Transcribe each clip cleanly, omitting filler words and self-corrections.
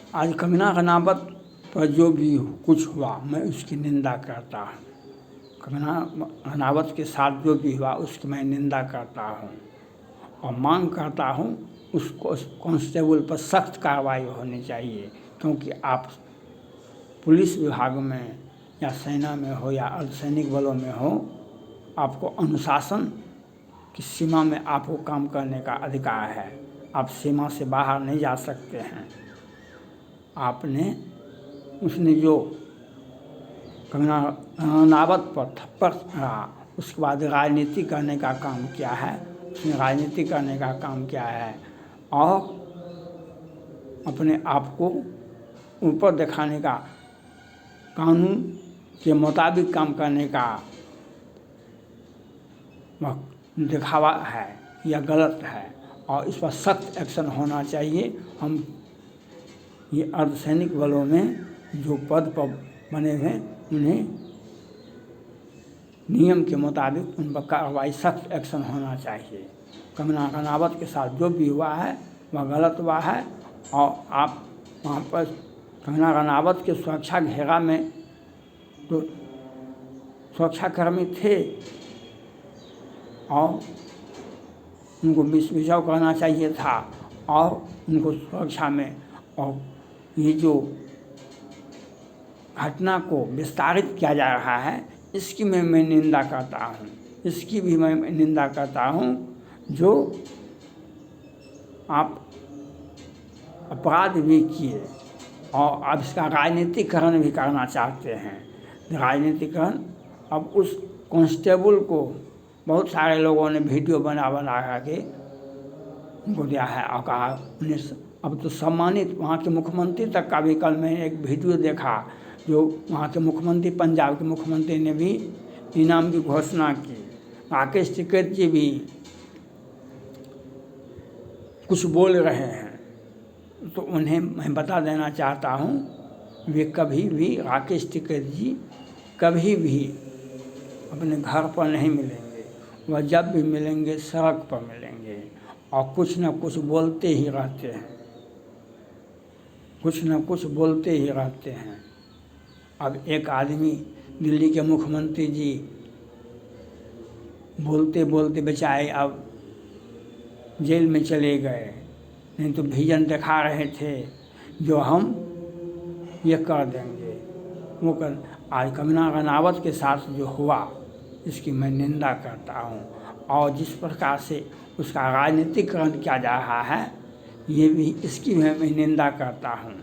आज कंगना रनावत पर जो भी कुछ हुआ मैं उसकी निंदा करता हूँ। कंगना रनावत के साथ जो भी हुआ उसकी मैं निंदा करता हूँ और मांग करता हूँ उसको कांस्टेबल पर सख्त कार्रवाई होनी चाहिए, क्योंकि आप पुलिस विभाग में या सेना में हो या अर्धसैनिक बलों में हो, आपको अनुशासन की सीमा में आपको काम करने का अधिकार है। आप सीमा से बाहर नहीं जा सकते हैं। उसने जो कंगना रनावत पर थप्पड़ रहा, उसके बाद राजनीति करने का काम किया है। उसने राजनीति करने का काम किया है और अपने आप को ऊपर दिखाने का, कानून के मुताबिक काम करने का दिखावा है, यह गलत है और इस पर सख्त एक्शन होना चाहिए। हम ये अर्धसैनिक बलों में जो पद पर बने हैं उन्हें नियम के मुताबिक उन पर कार्रवाई, सख्त एक्शन होना चाहिए। कंगना रनावत के साथ जो भी हुआ है वह गलत हुआ है और आप वहाँ पर कंगना रनावत के सुरक्षा घेरा में तो सुरक्षाकर्मी थे और उनको बचाव करना चाहिए था और उनको सुरक्षा में, और ये जो घटना को विस्तारित किया जा रहा है इसकी मैं निंदा करता हूँ। इसकी भी मैं निंदा करता हूँ जो आप अपराध भी किए और अब इसका राजनीतिकरण भी करना चाहते हैं। राजनीतिकरण अब उस कांस्टेबल को बहुत सारे लोगों ने वीडियो बना के उनको दिया है और कहा उन्हें अब तो सम्मानित, वहाँ के मुख्यमंत्री तक का भी, कल मैंने एक वीडियो देखा जो वहाँ के मुख्यमंत्री, पंजाब के मुख्यमंत्री ने भी इनाम की घोषणा की। राकेश टिकैत जी भी कुछ बोल रहे हैं तो उन्हें मैं बता देना चाहता हूँ, वे कभी भी, राकेश टिकैत जी कभी भी अपने घर पर नहीं मिलेंगे। वह जब भी मिलेंगे सड़क पर मिलेंगे और कुछ न कुछ बोलते ही रहते हैं, कुछ न कुछ बोलते ही रहते हैं। अब एक आदमी, दिल्ली के मुख्यमंत्री जी बोलते बोलते बेचारे अब जेल में चले गए, नहीं तो विजन दिखा रहे थे जो हम ये कर देंगे वो कर। आज कंगना रनावत के साथ जो हुआ इसकी मैं निंदा करता हूँ और जिस प्रकार से उसका राजनीतिकरण किया जा रहा है ये भी, इसकी मैं निंदा करता हूँ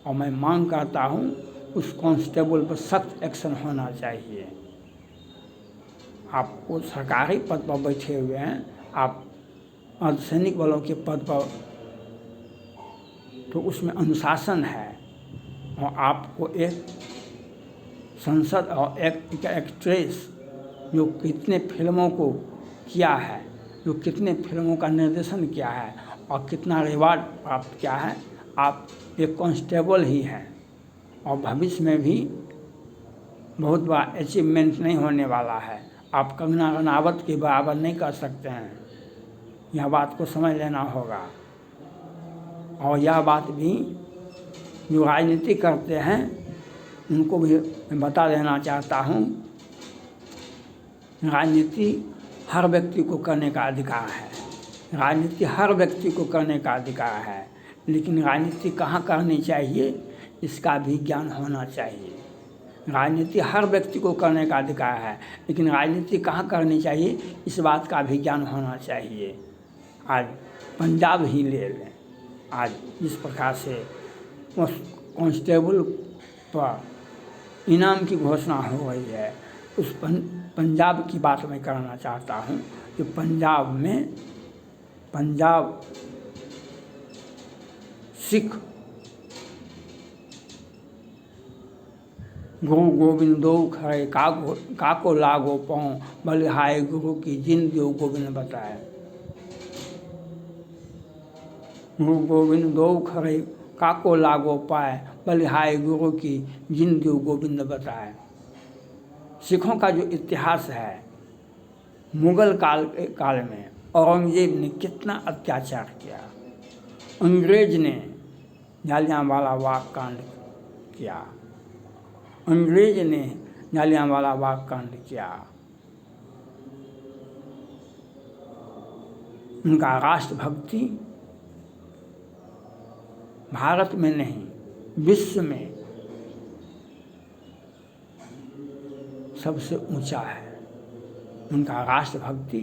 और मैं मांग करता हूँ उस कांस्टेबल पर सख्त एक्शन होना चाहिए। आप वो सरकारी पद पर बैठे हुए हैं, आप अर्धसैनिक बलों के पद पर, तो उसमें अनुशासन है और आपको एक संसद और एक एक्ट्रेस जो कितने फिल्मों को किया है, जो कितने फिल्मों का निर्देशन किया है और कितना रिवार्ड प्राप्त किया है, आप एक कांस्टेबल ही हैं और भविष्य में भी बहुत बड़ा अचीवमेंट नहीं होने वाला है। आप कंगना रनावत के बराबर नहीं कर सकते हैं, यह बात को समझ लेना होगा। और यह बात भी जो राजनीति करते हैं उनको भी मैं बता देना चाहता हूँ, राजनीति हर व्यक्ति को करने का अधिकार है, राजनीति हर व्यक्ति को करने का अधिकार है, लेकिन राजनीति कहाँ करनी चाहिए इसका भी ज्ञान होना चाहिए। राजनीति हर व्यक्ति को करने का अधिकार है, लेकिन राजनीति कहाँ करनी चाहिए इस बात का भी ज्ञान होना चाहिए। आज पंजाब ही ले लें, आज जिस प्रकार से उस कांस्टेबल पर इनाम की घोषणा हो रही है, उस पंजाब की बात मैं करना चाहता हूँ कि पंजाब सिख गुरु गोविंदो खरे काको लागो पाऊँ, बलिहाय गुरु की जिन जो गोविंद बताए। गुरु गोविंदो खरे काको लागो पाए, बलिहाय गुरु की जिन जो गोविंद बताए। सिखों का जो इतिहास है, मुगल काल में औरंगजेब ने कितना अत्याचार किया, अंग्रेज ने जालियांवाला बाग कांड किया, अंग्रेज ने जालियांवाला बाग कांड किया। उनका राष्ट्रभक्ति भारत में नहीं विश्व में सबसे ऊंचा है। उनका राष्ट्रभक्ति,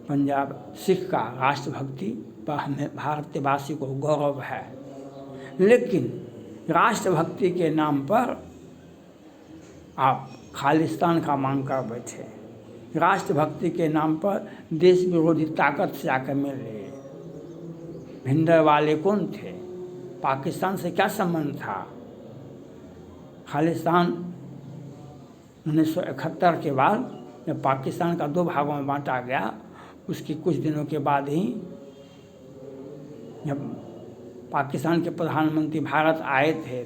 पंजाब सिख का राष्ट्रभक्ति पर हमें भारतवासी को गौरव है। लेकिन राष्ट्रभक्ति के नाम पर आप खालिस्तान का मांग कर बैठे। राष्ट्रभक्ति के नाम पर देश विरोधी ताकत से आकर मिल लिए। भिंडरवाले कौन थे? पाकिस्तान से क्या संबंध था? खालिस्तान 1971 के बाद जब पाकिस्तान का 2 भागों में बांटा गया, उसके कुछ दिनों के बाद ही जब पाकिस्तान के प्रधानमंत्री भारत आए थे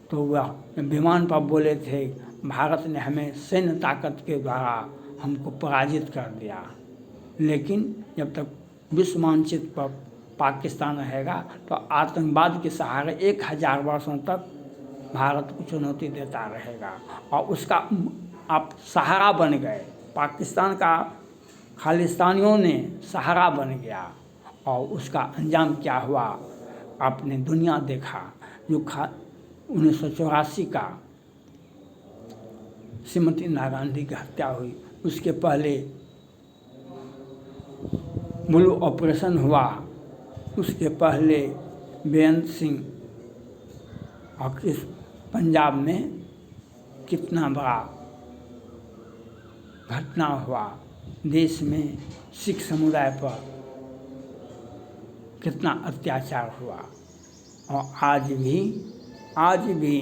तो वह विमान पर बोले थे, भारत ने हमें सैन्य ताकत के द्वारा हमको पराजित कर दिया। लेकिन जब तक विश्व मानचित्र पर पाकिस्तान रहेगा तो आतंकवाद के सहारे 1000 वर्षों तक भारत को चुनौती देता रहेगा। और उसका आप सहारा बन गए। पाकिस्तान का खालिस्तानियों ने सहारा बन गया और उसका अंजाम क्या हुआ आपने दुनिया देखा। जो 1984 का श्रीमती इंदिरा गांधी की हत्या हुई, उसके पहले ब्लू ऑपरेशन हुआ, उसके पहले बेअंत सिंह और किस पंजाब में कितना बड़ा घटना हुआ। देश में सिख समुदाय पर कितना अत्याचार हुआ। और आज भी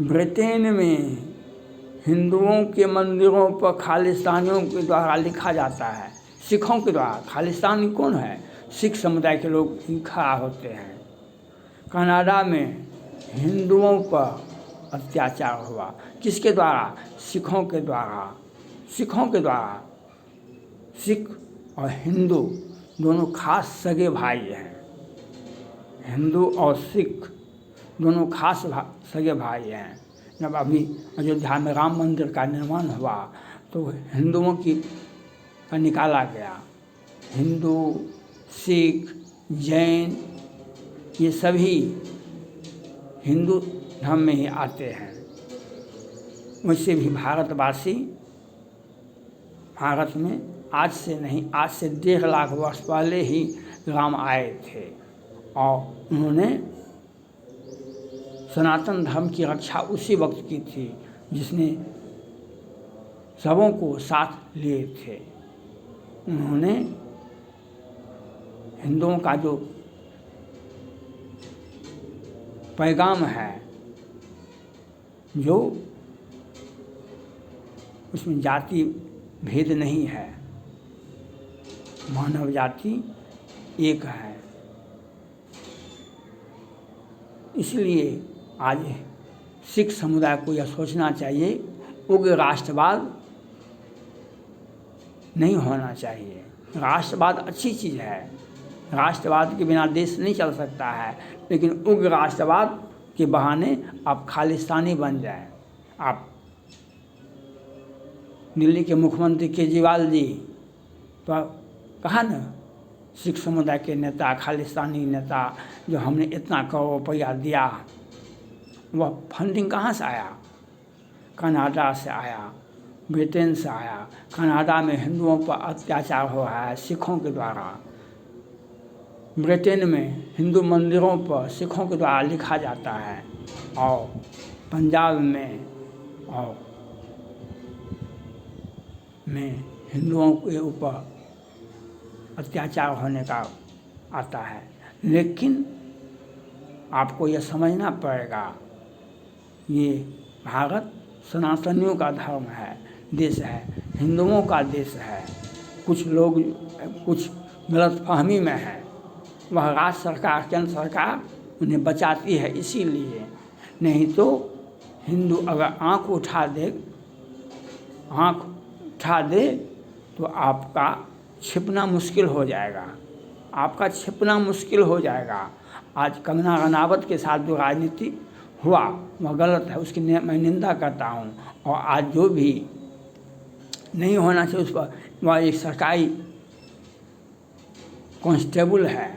ब्रिटेन में हिंदुओं के मंदिरों पर खालिस्तानियों के द्वारा लिखा जाता है, सिखों के द्वारा। खालिस्तानी कौन है? सिख समुदाय के लोग ही खड़ा होते हैं। कनाडा में हिंदुओं पर अत्याचार हुआ, किसके द्वारा? सिखों के द्वारा। सिख और हिंदू दोनों खास सगे भाई हैं। हिंदू और सिख दोनों खास सगे भाई हैं। जब अभी अयोध्या में राम मंदिर का निर्माण हुआ तो हिंदुओं का निकाला गया। हिंदू, सिख, जैन ये सभी हिंदू धर्म में ही आते हैं। वैसे भी भारतवासी भारत में आज से नहीं, आज से 1.5 लाख वर्ष पहले ही राम आए थे और उन्होंने सनातन धर्म की रक्षा उसी वक्त की थी जिसने सबों को साथ लिए थे। उन्होंने हिंदुओं का जो पैगाम है, जो उसमें जाति भेद नहीं है, मानव जाति एक है। इसलिए आज सिख समुदाय को यह सोचना चाहिए उग्र राष्ट्रवाद नहीं होना चाहिए। राष्ट्रवाद अच्छी चीज़ है, राष्ट्रवाद के बिना देश नहीं चल सकता है, लेकिन उग्र राष्ट्रवाद के बहाने आप खालिस्तानी बन जाए। आप दिल्ली के मुख्यमंत्री केजरीवाल जी तो कहा न, सिख समुदाय के नेता, खालिस्तानी नेता, जो हमने इतना करोड़ रुपया दिया, वह फंडिंग कहाँ से आया? कनाडा से आया, ब्रिटेन से आया। कनाडा में हिंदुओं पर अत्याचार हो रहा है सिखों के द्वारा। ब्रिटेन में हिंदू मंदिरों पर सिखों के द्वारा लिखा जाता है और पंजाब में हिंदुओं के ऊपर अत्याचार होने का आता है। लेकिन आपको यह समझना पड़ेगा, ये भारत सनातनियों का धर्म है, देश है, हिंदुओं का देश है। कुछ लोग कुछ गलतफहमी में है, वह राज्य सरकार, केंद्र सरकार उन्हें बचाती है इसीलिए। नहीं तो हिंदू अगर आँख उठा दे तो आपका छिपना मुश्किल हो जाएगा। आपका छिपना मुश्किल हो जाएगा। आज कंगना रनावत के साथ जो राजनीति हुआ वह गलत है, उसकी मैं निंदा करता हूँ। और आज जो भी नहीं होना चाहिए उस पर, वह एक सरकारी कांस्टेबल है,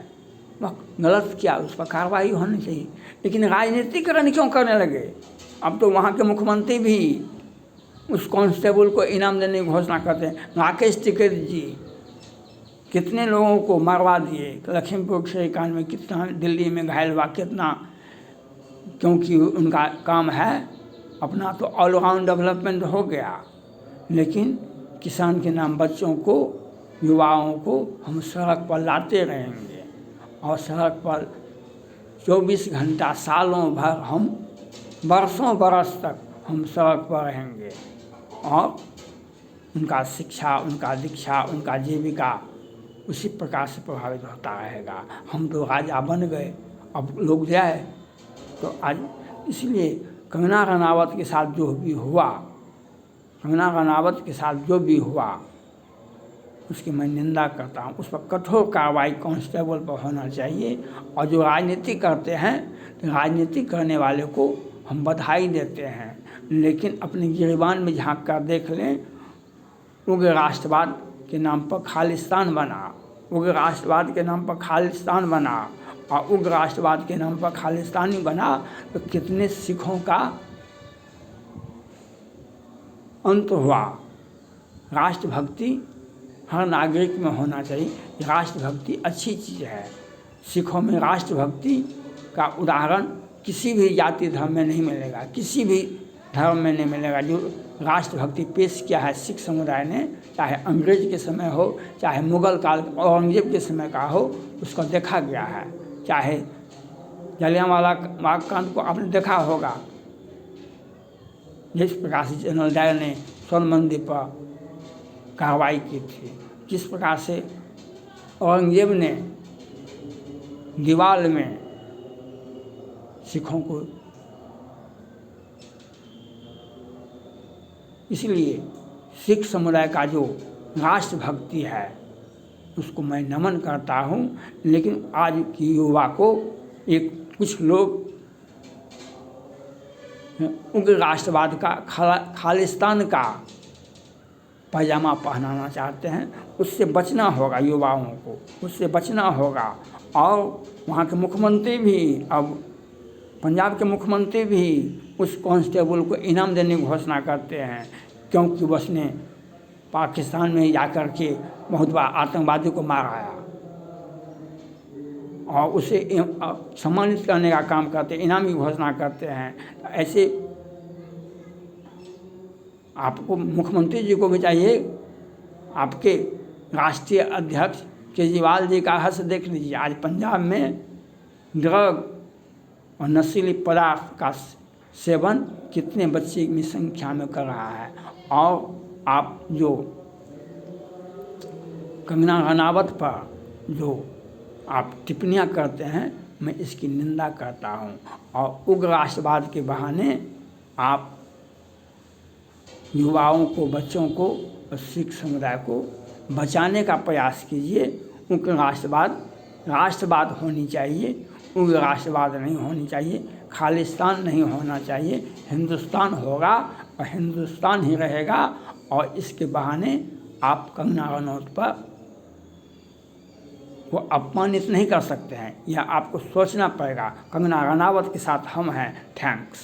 वह गलत किया, उस पर कार्रवाई होनी चाहिए। लेकिन राजनीतिकरण क्यों करने लगे? अब तो वहाँ के मुख्यमंत्री भी उस कांस्टेबल को इनाम देने की घोषणा करते हैं। राकेश टिकैत जी कितने लोगों को मरवा दिए, लखीमपुर खीरी कांड में कितना दिल्ली में घायल हुआ, कितना, क्योंकि उनका काम है अपना तो ऑलराउंड डेवलपमेंट हो गया। लेकिन किसान के नाम बच्चों को, युवाओं को हम सड़क पर लाते रहेंगे और सड़क पर 24 घंटा सालों भर, हम बरसों बरस तक हम सड़क पर रहेंगे और उनका शिक्षा, उनका दीक्षा, उनका जीविका उसी प्रकार से प्रभावित होता रहेगा। हम तो राजा बन गए, अब लोग जाए तो आज, इसलिए कंगना रनावत के साथ जो भी हुआ, कंगना रनावत के साथ जो भी हुआ उसकी मैं निंदा करता हूँ। उस पर कठोर कार्रवाई कांस्टेबल पर होना चाहिए। और जो राजनीति करते हैं तो राजनीति करने वाले को हम बधाई देते हैं, लेकिन अपने गिरबान में झांक कर देख लें। उग्र राष्ट्रवाद के नाम पर खालिस्तान बना, उग्र राष्ट्रवाद के नाम पर खालिस्तान बना और उग्र राष्ट्रवाद के नाम पर खालिस्तानी बना तो कितने सिखों का अंत हुआ। राष्ट्रभक्ति हर नागरिक में होना चाहिए। राष्ट्रभक्ति अच्छी चीज़ है। सिखों में राष्ट्रभक्ति का उदाहरण किसी भी जाति धर्म में नहीं मिलेगा, किसी भी धर्म में नहीं मिलेगा। जो राष्ट्रभक्ति पेश किया है सिख समुदाय ने, चाहे अंग्रेज के समय हो, चाहे मुग़ल काल औरंगजेब के समय का हो, उसको देखा गया है। चाहे जलियांवाला बाग कांड को आपने देखा होगा, जिस प्रकार से जनरल डायर ने स्वर्ण मंदिर पर कार्रवाई की थी, जिस प्रकार से औरंगजेब ने दीवार में सिखों को, इसलिए सिख समुदाय का जो राष्ट्रभक्ति है उसको मैं नमन करता हूँ। लेकिन आज की युवा को एक कुछ लोग उग्र राष्ट्रवाद का, खालिस्तान का पैजामा पहनाना चाहते हैं। उससे बचना होगा, युवाओं को उससे बचना होगा। और वहाँ के मुख्यमंत्री भी, अब पंजाब के मुख्यमंत्री भी उस कांस्टेबल को इनाम देने की घोषणा करते हैं, क्योंकि उसने पाकिस्तान में जाकर के बहुत बड़ा आतंकवादी को मार आया और उसे सम्मानित करने का काम करते, इनाम की घोषणा करते हैं। ऐसे आपको, मुख्यमंत्री जी को भी चाहिए, आपके राष्ट्रीय अध्यक्ष केजरीवाल जी का हर्ष देख लीजिए। आज पंजाब में ड्रग और नशीली पदार्थ का सेवन कितने बच्चे की संख्या में कर रहा है। और आप जो कंगना रनावत पर जो आप टिप्पणियां करते हैं, मैं इसकी निंदा करता हूं। और उग्र राष्ट्रवाद के बहाने आप युवाओं को, बच्चों को और सिख समुदाय को बचाने का प्रयास कीजिए। उग्र राष्ट्रवाद होनी चाहिए, उग्र राष्ट्रवाद नहीं होनी चाहिए, खालिस्तान नहीं होना चाहिए। हिंदुस्तान होगा और हिंदुस्तान ही रहेगा। और इसके बहाने आप कंगना रनौत पर को अपमानित नहीं कर सकते हैं, यह आपको सोचना पड़ेगा। कंगना रनावत के साथ हम हैं। थैंक्स।